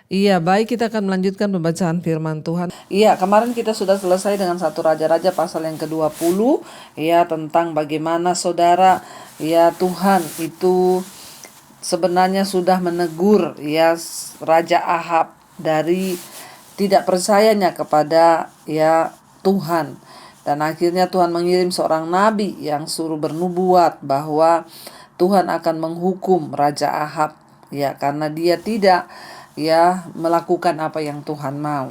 Iya, baik, kita akan melanjutkan pembacaan firman Tuhan. Iya, kemarin kita sudah selesai dengan 1 Raja-Raja pasal yang ke-20, ya, tentang bagaimana saudara, ya, Tuhan itu sebenarnya sudah menegur, ya, Raja Ahab dari tidak percayanya kepada, ya, Tuhan. Dan akhirnya Tuhan mengirim seorang nabi yang suruh bernubuat bahwa Tuhan akan menghukum Raja Ahab, ya, karena dia tidak, ya, melakukan apa yang Tuhan mau.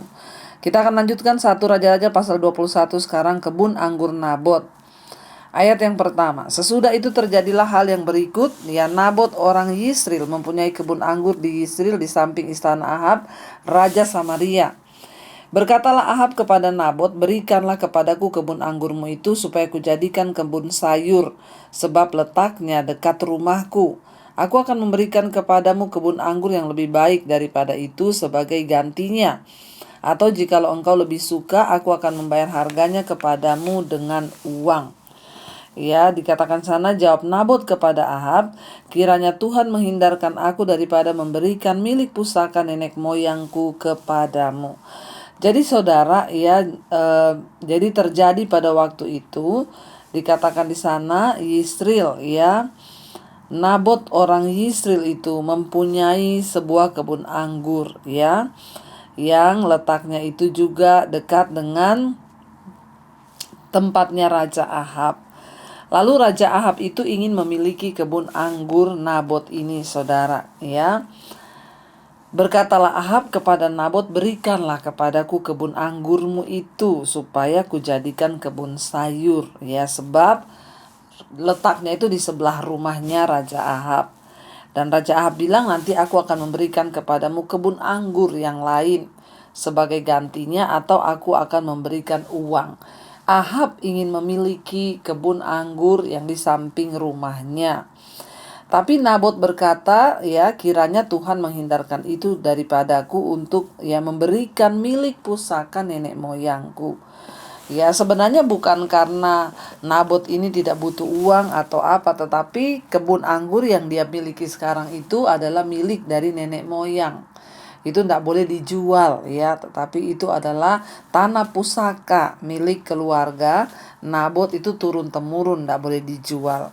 Kita akan lanjutkan 1 Raja-Raja pasal 21 sekarang, kebun anggur Nabot. Ayat yang pertama, sesudah itu terjadilah hal yang berikut, ya, Nabot orang Yisril mempunyai kebun anggur di Yisril di samping istana Ahab, Raja Samaria. Berkatalah Ahab kepada Nabot, berikanlah kepadaku kebun anggurmu itu supaya kujadikan kebun sayur, sebab letaknya dekat rumahku. Aku akan memberikan kepadamu kebun anggur yang lebih baik daripada itu sebagai gantinya. Atau jikalau engkau lebih suka, aku akan membayar harganya kepadamu dengan uang. Ya, dikatakan sana, jawab Nabot kepada Ahab, kiranya Tuhan menghindarkan aku daripada memberikan milik pusaka nenek moyangku kepadamu. Jadi saudara, ya, jadi terjadi pada waktu itu, dikatakan di sana Yisril, ya, Nabot orang Yisril itu mempunyai sebuah kebun anggur, ya, yang letaknya itu juga dekat dengan tempatnya Raja Ahab. Lalu Raja Ahab itu ingin memiliki kebun anggur Nabot ini, saudara, ya. Berkatalah Ahab kepada Nabot, berikanlah kepadaku kebun anggurmu itu supaya kujadikan kebun sayur, ya, sebab letaknya itu di sebelah rumahnya Raja Ahab. Dan Raja Ahab bilang, nanti aku akan memberikan kepadamu kebun anggur yang lain sebagai gantinya, atau aku akan memberikan uang. Ahab ingin memiliki kebun anggur yang di samping rumahnya. Tapi Nabot berkata, ya, kiranya Tuhan menghindarkan itu daripadaku untuk, ya, memberikan milik pusaka nenek moyangku. Ya, sebenarnya bukan karena Nabot ini tidak butuh uang atau apa, tetapi kebun anggur yang dia miliki sekarang itu adalah milik dari nenek moyang. Itu tidak boleh dijual, ya, tetapi itu adalah tanah pusaka milik keluarga Nabot, itu turun-temurun, tidak boleh dijual.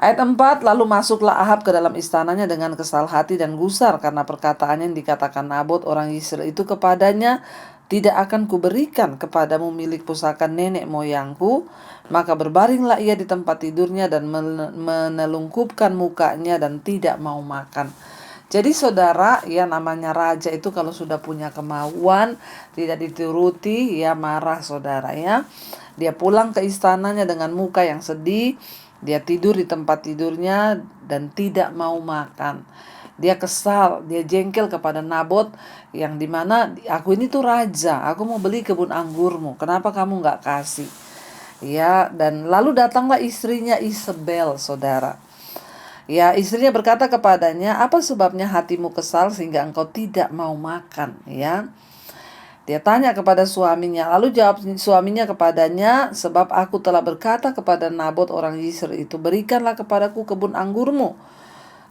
Ayat 4, lalu masuklah Ahab ke dalam istananya dengan kesal hati dan gusar karena perkataan yang dikatakan Nabot orang Yisrael itu kepadanya, tidak akan kuberikan kepadamu milik pusaka nenek moyangku. Maka berbaringlah ia di tempat tidurnya dan menelungkupkan mukanya dan tidak mau makan. Jadi saudara, ya, namanya raja itu kalau sudah punya kemauan tidak dituruti, ya, marah, saudara, ya. Dia pulang ke istananya dengan muka yang sedih. Dia tidur di tempat tidurnya dan tidak mau makan. Dia kesal, dia jengkel kepada Nabot, yang dimana, aku ini tuh raja, aku mau beli kebun anggurmu, kenapa kamu gak kasih? Ya, dan lalu datanglah istrinya Isabel, saudara. Ya, istrinya berkata kepadanya, apa sebabnya hatimu kesal sehingga engkau tidak mau makan, ya? Dia tanya kepada suaminya, lalu jawab suaminya kepadanya, sebab aku telah berkata kepada Nabot orang Yisrael itu, berikanlah kepadaku kebun anggurmu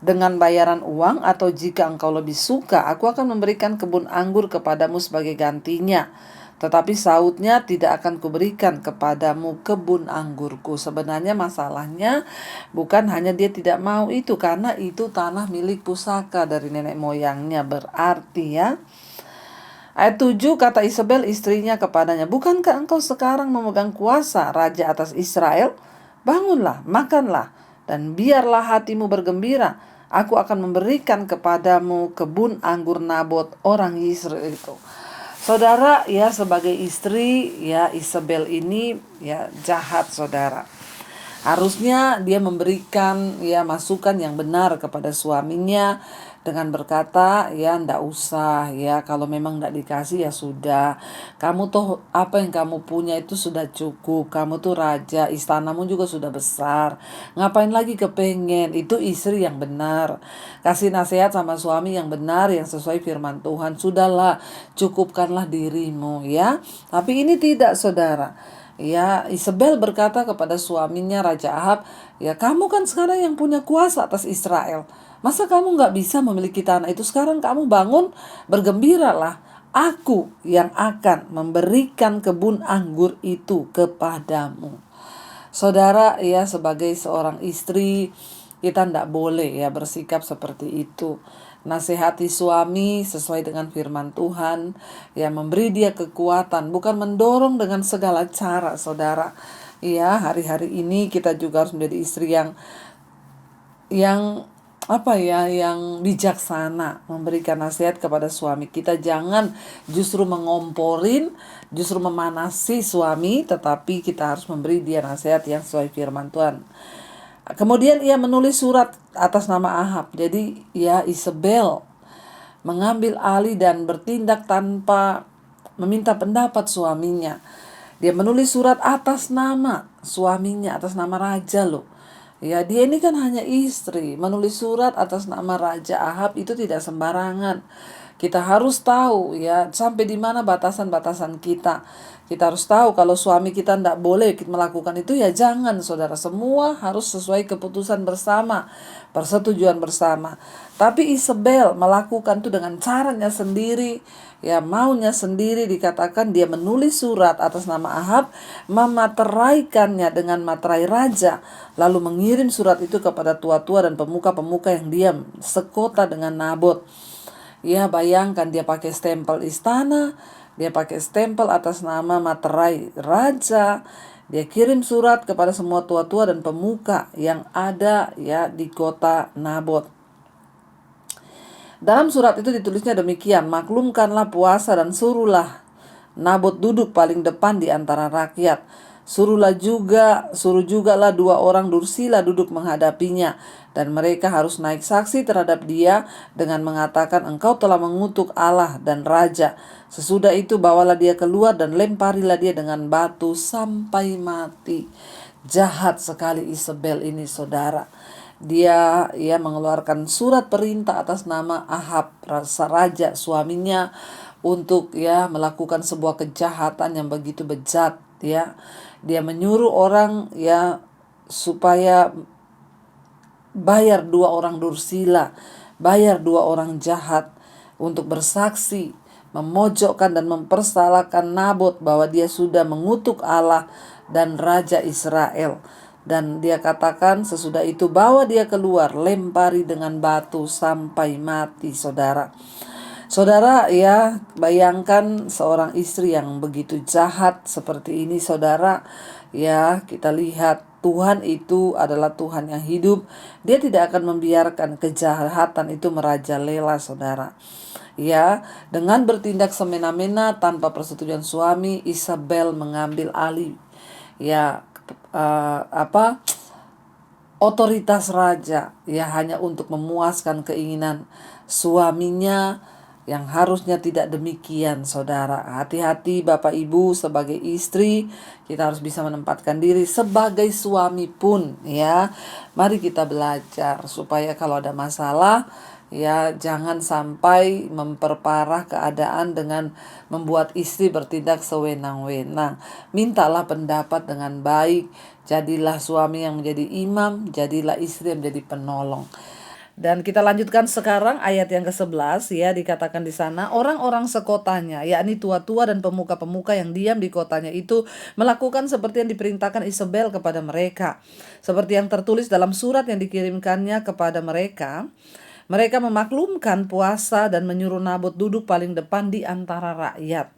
dengan bayaran uang, atau jika engkau lebih suka, aku akan memberikan kebun anggur kepadamu sebagai gantinya. Tetapi sautnya, tidak akan kuberikan kepadamu kebun anggurku. Sebenarnya masalahnya bukan hanya dia tidak mau itu, karena itu tanah milik pusaka dari nenek moyangnya, berarti, ya. Ayat 7, kata Isabel istrinya kepadanya, bukankah engkau sekarang memegang kuasa raja atas Israel? Bangunlah, makanlah, dan biarlah hatimu bergembira. Aku akan memberikan kepadamu kebun anggur Nabot orang Yisrael itu. Saudara, ya, sebagai istri, ya, Isabel ini, ya, jahat, saudara. Harusnya dia memberikan, ya, masukan yang benar kepada suaminya dengan berkata, ya, ndak usah, ya, kalau memang ndak dikasih, ya sudah. Kamu tuh apa yang kamu punya itu sudah cukup. Kamu tuh raja, istanamu juga sudah besar. Ngapain lagi kepengen? Itu istri yang benar. Kasih nasihat sama suami yang benar, yang sesuai firman Tuhan. Sudahlah, cukupkanlah dirimu, ya. Tapi ini tidak, saudara. Ya, Isabel berkata kepada suaminya Raja Ahab, ya kamu kan sekarang yang punya kuasa atas Israel. Masa kamu nggak bisa memiliki tanah itu? Sekarang kamu bangun, bergembiralah. Aku yang akan memberikan kebun anggur itu kepadamu. Saudara, ya sebagai seorang istri, kita tidak boleh ya bersikap seperti itu. Nasihati suami sesuai dengan firman Tuhan, ya memberi dia kekuatan, bukan mendorong dengan segala cara, saudara. Ya, hari-hari ini kita juga harus menjadi istri yang yang bijaksana, memberikan nasihat kepada suami kita. Jangan justru mengomporin, justru memanasi suami, tetapi kita harus memberi dia nasihat yang sesuai firman Tuhan. Kemudian ia menulis surat atas nama Ahab. Jadi ya, Isabel mengambil alih dan bertindak tanpa meminta pendapat suaminya. Dia menulis surat atas nama suaminya, atas nama raja loh. Ya, dia ini kan hanya istri. Menulis surat atas nama Raja Ahab itu tidak sembarangan. Kita harus tahu ya sampai di mana batasan-batasan kita. Kita harus tahu kalau suami kita tidak boleh melakukan itu, ya jangan, saudara. Semua harus sesuai keputusan bersama, persetujuan bersama. Tapi Isabel melakukan itu dengan caranya sendiri, ya maunya sendiri. Dikatakan dia menulis surat atas nama Ahab, memateraikannya dengan materai raja, lalu mengirim surat itu kepada tua-tua dan pemuka-pemuka yang diam sekota dengan Nabot. Ya, bayangkan dia pakai stempel istana, dia pakai stempel atas nama materai raja. Dia kirim surat kepada semua tua-tua dan pemuka yang ada ya di kota Nabot. Dalam surat itu ditulisnya demikian, maklumkanlah puasa dan suruhlah Nabot duduk paling depan di antara rakyat. Suruh jugalah 2 orang dursila duduk menghadapinya, dan mereka harus naik saksi terhadap dia dengan mengatakan, engkau telah mengutuk Allah dan raja. Sesudah itu bawalah dia keluar dan lemparilah dia dengan batu sampai mati. Jahat sekali Isabel ini, saudara. Dia mengeluarkan surat perintah atas nama Ahab, raja suaminya, untuk melakukan sebuah kejahatan yang begitu bejat. Dia menyuruh orang supaya bayar 2 orang dursila, bayar 2 orang jahat untuk bersaksi, memojokkan dan mempersalahkan Nabot bahwa dia sudah mengutuk Allah dan Raja Israel. Dan dia katakan sesudah itu bawa dia keluar, lempari dengan batu sampai mati, saudara. Saudara, ya bayangkan seorang istri yang begitu jahat seperti ini, saudara. Ya, kita lihat Tuhan itu adalah Tuhan yang hidup. Dia tidak akan membiarkan kejahatan itu merajalela, saudara. Ya, dengan bertindak semena-mena tanpa persetujuan suami, Isabel mengambil alih otoritas raja, hanya untuk memuaskan keinginan suaminya, yang harusnya tidak demikian, saudara. Hati-hati Bapak Ibu, sebagai istri kita harus bisa menempatkan diri, sebagai suami pun ya. Mari kita belajar supaya kalau ada masalah jangan sampai memperparah keadaan dengan membuat istri bertindak sewenang-wenang. Mintalah pendapat dengan baik. Jadilah suami yang menjadi imam, jadilah istri yang menjadi penolong. Dan kita lanjutkan sekarang ayat yang ke-11, dikatakan di sana, orang-orang sekotanya, yakni tua-tua dan pemuka-pemuka yang diam di kotanya itu melakukan seperti yang diperintahkan Isabel kepada mereka. Seperti yang tertulis dalam surat yang dikirimkannya kepada mereka. Mereka memaklumkan puasa dan menyuruh Nabot duduk paling depan di antara rakyat.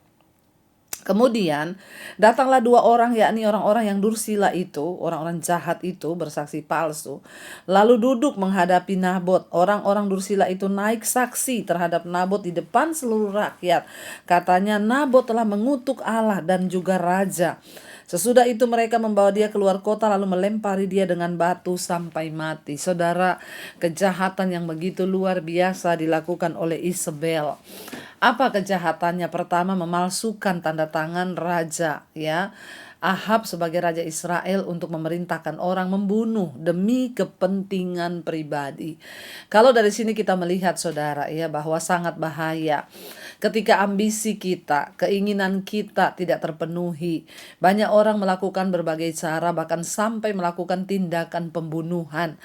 Kemudian datanglah 2 orang, yakni orang-orang yang dursila itu, orang-orang jahat itu, bersaksi palsu, lalu duduk menghadapi Nabot. Orang-orang dursila itu naik saksi terhadap Nabot di depan seluruh rakyat. Katanya, Nabot telah mengutuk Allah dan juga raja. Sesudah itu mereka membawa dia keluar kota lalu melempari dia dengan batu sampai mati. Saudara, kejahatan yang begitu luar biasa dilakukan oleh Isabel. Apa kejahatannya? Pertama, memalsukan tanda tangan raja, Ahab sebagai raja Israel untuk memerintahkan orang membunuh demi kepentingan pribadi. Kalau dari sini kita melihat saudara ya bahwa sangat bahaya ketika ambisi kita, keinginan kita tidak terpenuhi. Banyak orang melakukan berbagai cara bahkan sampai melakukan tindakan pembunuhan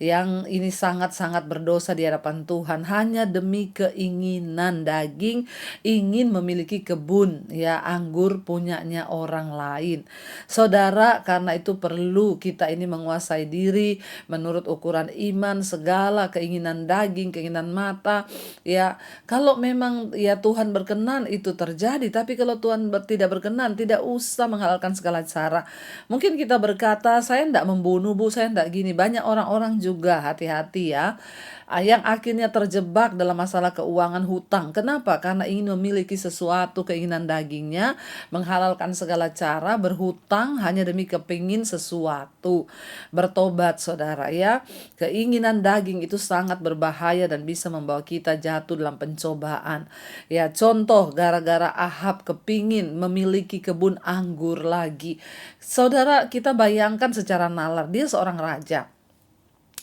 yang ini sangat-sangat berdosa di hadapan Tuhan hanya demi keinginan daging, ingin memiliki kebun ya anggur punyanya orang lain. Saudara, karena itu perlu kita ini menguasai diri menurut ukuran iman, segala keinginan daging, keinginan mata ya. Kalau memang ya Tuhan berkenan itu terjadi, tapi kalau Tuhan tidak berkenan, tidak usah menghalalkan segala cara. Mungkin kita berkata, saya tidak membunuh bu, saya tidak gini. Banyak orang-orang juga hati-hati ya, yang akhirnya terjebak dalam masalah keuangan hutang. Kenapa? Karena ingin memiliki sesuatu, keinginan dagingnya, menghalalkan segala cara, berhutang hanya demi kepingin sesuatu. Bertobat saudara ya, keinginan daging itu sangat berbahaya dan bisa membawa kita jatuh dalam pencobaan. Ya contoh, gara-gara Ahab kepingin memiliki kebun anggur lagi. Saudara, kita bayangkan secara nalar, dia seorang raja.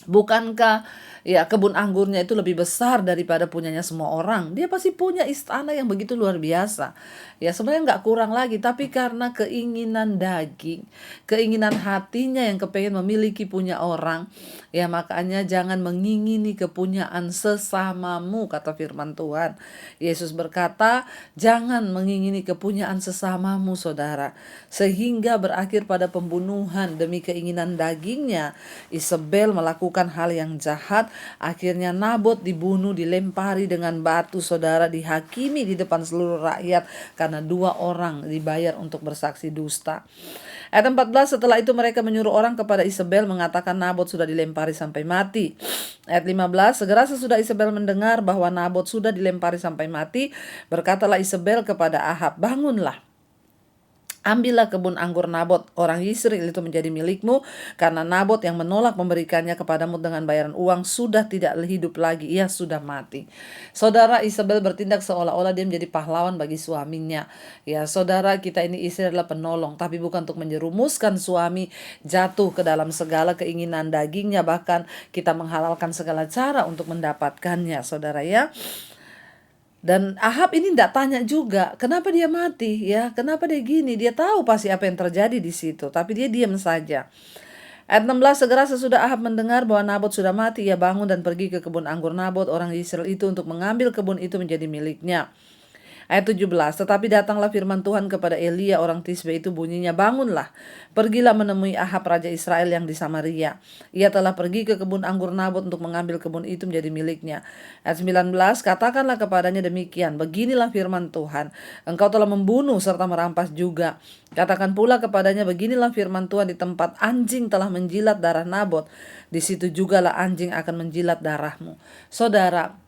Bukankah ya kebun anggurnya itu lebih besar daripada punyanya semua orang? Dia pasti punya istana yang begitu luar biasa. Ya sebenarnya nggak kurang lagi, tapi karena keinginan daging, keinginan hatinya yang kepengen memiliki punya orang, ya makanya jangan mengingini kepunyaan sesamamu, kata firman Tuhan. Yesus berkata, jangan mengingini kepunyaan sesamamu saudara, sehingga berakhir pada pembunuhan demi keinginan dagingnya. Isabel melakukan hal yang jahat, akhirnya Nabot dibunuh, dilempari dengan batu saudara, dihakimi di depan seluruh rakyat karena 2 orang dibayar untuk bersaksi dusta. Ayat 14, setelah itu mereka menyuruh orang kepada Isabel mengatakan Nabot sudah dilempari sampai mati. Ayat 15, segera sesudah Isabel mendengar bahwa Nabot sudah dilempari sampai mati, berkatalah Isabel kepada Ahab, bangunlah, ambillah kebun anggur Nabot orang Yisrael itu menjadi milikmu, karena Nabot yang menolak memberikannya kepadamu dengan bayaran uang sudah tidak hidup lagi, ia sudah mati. Saudara, Isabel bertindak seolah-olah dia menjadi pahlawan bagi suaminya. Ya saudara, kita ini istri adalah penolong, tapi bukan untuk menjerumuskan suami jatuh ke dalam segala keinginan dagingnya, bahkan kita menghalalkan segala cara untuk mendapatkannya saudara ya. Dan Ahab ini tidak tanya juga kenapa dia mati ya, kenapa dia gini. Dia tahu pasti apa yang terjadi di situ, tapi dia diam saja. Ayat 16, segera sesudah Ahab mendengar bahwa Nabot sudah mati, ia bangun dan pergi ke kebun anggur Nabot orang Israel itu untuk mengambil kebun itu menjadi miliknya. Ayat 17, tetapi datanglah firman Tuhan kepada Elia orang Tisbe itu, bunyinya, bangunlah, pergilah menemui Ahab raja Israel yang di Samaria. Ia telah pergi ke kebun anggur Nabot untuk mengambil kebun itu menjadi miliknya. Ayat 19, katakanlah kepadanya demikian, beginilah firman Tuhan, engkau telah membunuh serta merampas juga. Katakan pula kepadanya, beginilah firman Tuhan, di tempat anjing telah menjilat darah Nabot, di situ jugalah anjing akan menjilat darahmu. Saudara,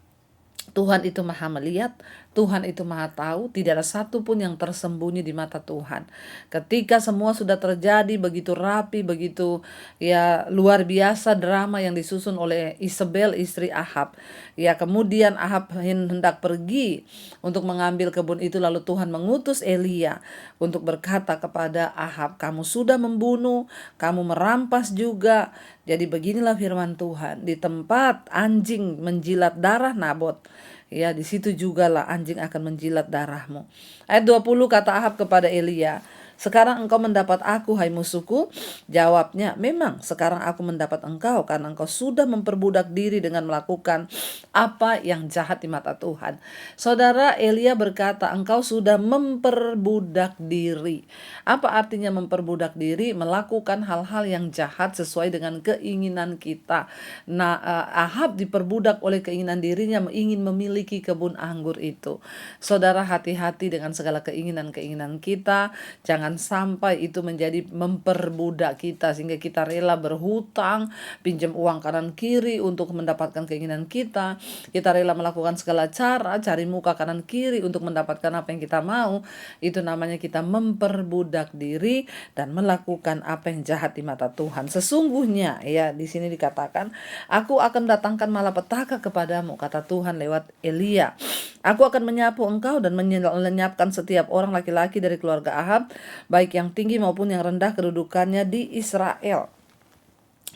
Tuhan itu maha melihat, Tuhan itu maha tahu, tidak ada satu pun yang tersembunyi di mata Tuhan. Ketika semua sudah terjadi begitu rapi, begitu ya luar biasa drama yang disusun oleh Isabel istri Ahab. Ya kemudian Ahab hendak pergi untuk mengambil kebun itu, lalu Tuhan mengutus Elia untuk berkata kepada Ahab, kamu sudah membunuh, kamu merampas juga. Jadi beginilah firman Tuhan, di tempat anjing menjilat darah Nabot, ya di situ jugalah anjing akan menjilat darahmu. Ayat 20, kata Ahab kepada Elia, sekarang engkau mendapat aku, hai musuhku. Jawabnya, memang sekarang aku mendapat engkau, karena engkau sudah memperbudak diri dengan melakukan apa yang jahat di mata Tuhan. Saudara, Elia berkata, engkau sudah memperbudak diri. Apa artinya memperbudak diri? Melakukan hal-hal yang jahat sesuai dengan keinginan kita. Nah, Ahab diperbudak oleh keinginan dirinya, ingin memiliki kebun anggur itu. Saudara, hati-hati dengan segala keinginan-keinginan kita. Jangan sampai itu menjadi memperbudak kita sehingga kita rela berhutang, pinjam uang kanan kiri untuk mendapatkan keinginan kita. Kita rela melakukan segala cara, cari muka kanan kiri untuk mendapatkan apa yang kita mau. Itu namanya kita memperbudak diri dan melakukan apa yang jahat di mata Tuhan. Sesungguhnya ya di sini dikatakan, aku akan datangkan malapetaka kepadamu, kata Tuhan lewat Elia. Aku akan menyapu engkau dan melenyapkan setiap orang laki-laki dari keluarga Ahab, baik yang tinggi maupun yang rendah kedudukannya di Israel.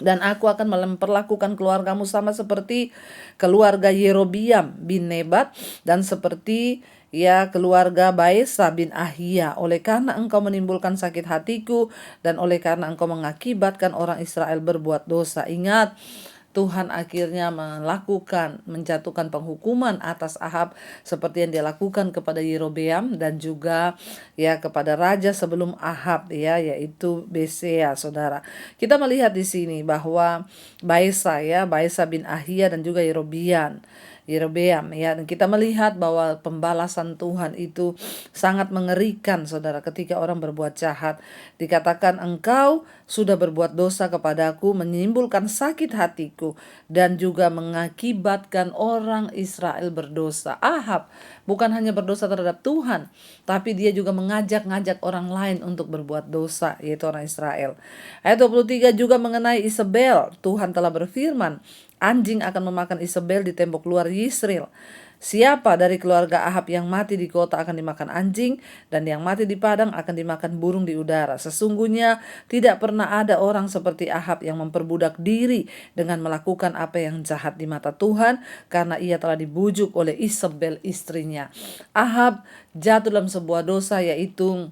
Dan aku akan memperlakukan keluargamu sama seperti keluarga Yerobiam bin Nebat dan seperti keluarga Baesa bin Ahia, oleh karena engkau menimbulkan sakit hatiku dan oleh karena engkau mengakibatkan orang Israel berbuat dosa. Ingat, Tuhan akhirnya menjatuhkan penghukuman atas Ahab seperti yang dia lakukan kepada Yerobeam dan juga kepada raja sebelum Ahab, yaitu Besea, saudara. Kita melihat di sini bahwa Baesa bin Ahia dan juga Yerobeam, dan kita melihat bahwa pembalasan Tuhan itu sangat mengerikan, saudara, ketika orang berbuat jahat. Dikatakan engkau sudah berbuat dosa kepadaku, menimbulkan sakit hatiku dan juga mengakibatkan orang Israel berdosa. Ahab bukan hanya berdosa terhadap Tuhan, tapi dia juga mengajak-ngajak orang lain untuk berbuat dosa, yaitu orang Israel. Ayat 23 juga mengenai Isabel. Tuhan telah berfirman, anjing akan memakan Isabel di tembok luar Yisrael. Siapa dari keluarga Ahab yang mati di kota akan dimakan anjing, dan yang mati di padang akan dimakan burung di udara. Sesungguhnya tidak pernah ada orang seperti Ahab yang memperbudak diri dengan melakukan apa yang jahat di mata Tuhan, karena ia telah dibujuk oleh Isabel istrinya. Ahab jatuh dalam sebuah dosa, yaitu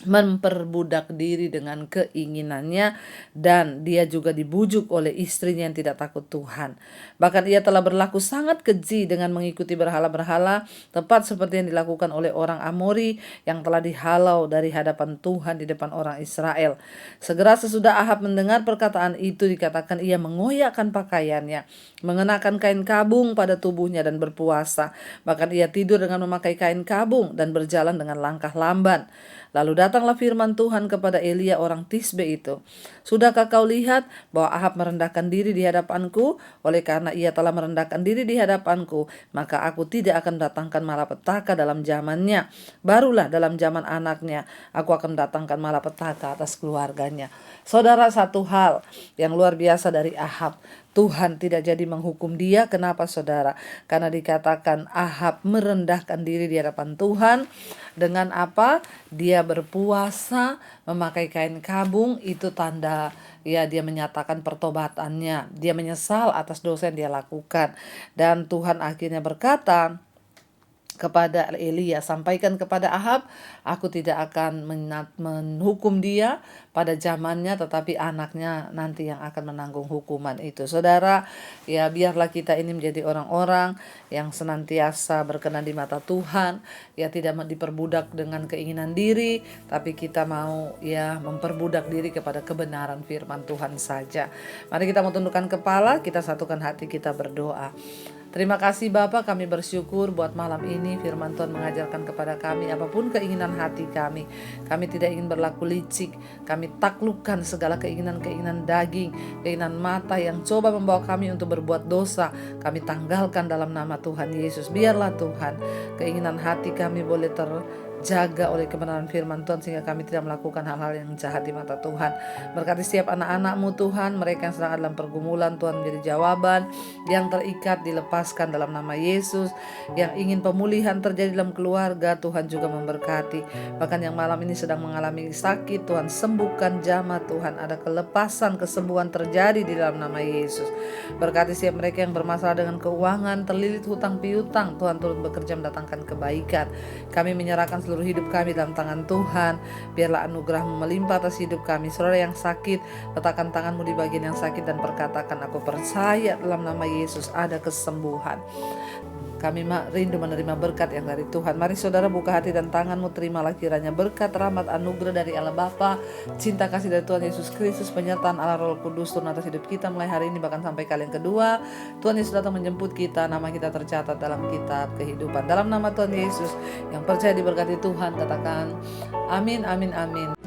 memperbudak diri dengan keinginannya, dan dia juga dibujuk oleh istrinya yang tidak takut Tuhan. Bahkan ia telah berlaku sangat keji dengan mengikuti berhala-berhala, tepat seperti yang dilakukan oleh orang Amori yang telah dihalau dari hadapan Tuhan di depan orang Israel. Segera sesudah Ahab mendengar perkataan itu, dikatakan ia mengoyakkan pakaiannya, mengenakan kain kabung pada tubuhnya dan berpuasa. Bahkan ia tidur dengan memakai kain kabung dan berjalan dengan langkah lamban. Lalu datanglah firman Tuhan kepada Elia orang Tisbe itu. Sudahkah kau lihat bahwa Ahab merendahkan diri di hadapanku? Oleh karena ia telah merendahkan diri di hadapanku, maka aku tidak akan datangkan malapetaka dalam zamannya. Barulah dalam zaman anaknya aku akan datangkan malapetaka atas keluarganya. Saudara, satu hal yang luar biasa dari Ahab, Tuhan tidak jadi menghukum dia. Kenapa, saudara? Karena dikatakan Ahab merendahkan diri di hadapan Tuhan. Dengan apa? Dia berpuasa, memakai kain kabung. Itu tanda dia menyatakan pertobatannya. Dia menyesal atas dosa yang dia lakukan. Dan Tuhan akhirnya berkata kepada Elia, sampaikan kepada Ahab, aku tidak akan menghukum dia pada zamannya, tetapi anaknya nanti yang akan menanggung hukuman itu. Saudara, biarlah kita ini menjadi orang-orang yang senantiasa berkenan di mata Tuhan, tidak diperbudak dengan keinginan diri, tapi kita mau memperbudak diri kepada kebenaran firman Tuhan saja. Mari kita mau tundukkan kepala, kita satukan hati, kita berdoa. Terima kasih Bapa, kami bersyukur buat malam ini firman Tuhan mengajarkan kepada kami apapun keinginan hati kami. Kami tidak ingin berlaku licik, kami taklukkan segala keinginan-keinginan daging, keinginan mata yang coba membawa kami untuk berbuat dosa. Kami tanggalkan dalam nama Tuhan Yesus. Biarlah Tuhan, keinginan hati kami boleh terjaga oleh kebenaran firman Tuhan, sehingga kami tidak melakukan hal-hal yang jahat di mata Tuhan. Berkati setiap anak-anak-Mu Tuhan, mereka yang sedang dalam pergumulan, Tuhan menjadi jawaban, yang terikat dilepaskan dalam nama Yesus, yang ingin pemulihan terjadi dalam keluarga, Tuhan juga memberkati. Bahkan yang malam ini sedang mengalami sakit, Tuhan sembuhkan jamah Tuhan, ada kelepasan, kesembuhan terjadi di dalam nama Yesus. Berkati setiap mereka yang bermasalah dengan keuangan, terlilit hutang piutang, Tuhan turut bekerja mendatangkan kebaikan. Kami menyerahkan seluruh hidup kami dalam tangan Tuhan. Biarlah anugerah-Mu melimpah atas hidup kami. Saudara yang sakit, letakkan tangan-Mu di bagian yang sakit dan perkatakan, aku percaya dalam nama Yesus ada kesembuhan. Kami rindu menerima berkat yang dari Tuhan. Mari saudara buka hati dan tangan-Mu, terimalah kiranya berkat, rahmat, anugerah dari Allah Bapa, cinta kasih dari Tuhan Yesus Kristus, penyertaan Allah Roh Kudus turun atas hidup kita mulai hari ini bahkan sampai kali yang kedua. Tuhan Yesus datang menjemput kita, nama kita tercatat dalam kitab kehidupan. Dalam nama Tuhan Yesus, yang percaya diberkati Tuhan katakan amin, amin, amin.